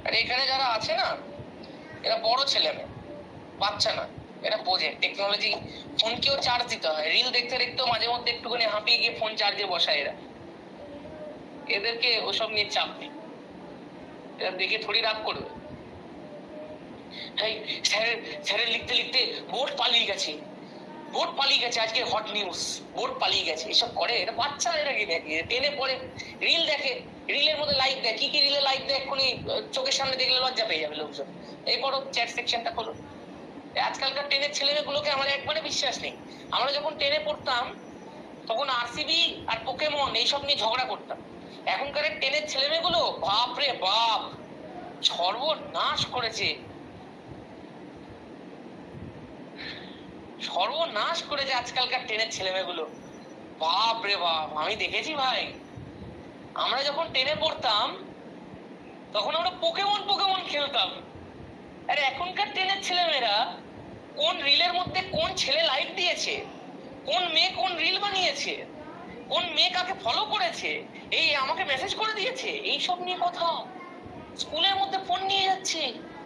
আর এখানে যারা আছে না, এরা বড় ছেলে মেয়ে, বাচ্চা না। এরা বোঝে টেকনোলজি। ফোনকেও চার্জ দিতে হয়, রিল দেখতে দেখতেও মাঝে মধ্যে একটুখানি হাঁপিয়ে গিয়ে ফোন চার্জে বসায় এরা। এদেরকে ওসব নিয়ে চাপ নেই, এরা দেখে থোড়ি রাগ করবে। স্যারের স্যারের লিখতে লিখতে বোর্ড পালিয়ে গেছে, বোর্ড পালিয়ে গেছে, আজকে হট নিউজ, বোর্ড পালিয়ে গেছে। এসব করে এরা, বাচ্চা এরা কি দেখে, টেনে পড়ে, রিল দেখে, রিলের মধ্যে লাইক দেয়। কি কি রিলে লাইক দেয় এক্ষুনি চোখের সামনে দেখলে লজ্জা পেয়ে যাবে লোকজন। এই করো, চ্যাট সেকশনটা খোলো। আজকালকার টেনের ছেলেমেয়েগুলোকে আমার একবারে বিশ্বাস নেই। আমরা যখন টেনে পড়তাম তখন আরসিবি আর পোকেমন এইসব নিয়ে ঝগড়া করতাম। এখনকার টেনের ছেলেমেয়েগুলো বাপ রে বাপ, সর্বনাশ করেছে, সর্বনাশ করেছে আজকালকার টেনের ছেলেমেয়েগুলো। বাপ রে বাপ, আমি দেখেছি ভাই। আমরা যখন টেনে পড়তাম তখন আমরা পোকেমন পোকেমন খেলতাম। আর এখনকার টেনের ছেলেমেয়েরা কোন রিলের মধ্যে কোন ছেলে লাইক দিয়েছে, কোন মেয়ে কোন রিল বানিয়েছে, কোন মেয়ে কাকে ফলো করেছে, এই আমাকে মেসেজ করে দিয়েছে, এইসব নিয়ে কথা। স্কুলের মধ্যে ফোন নিয়ে যাচ্ছে,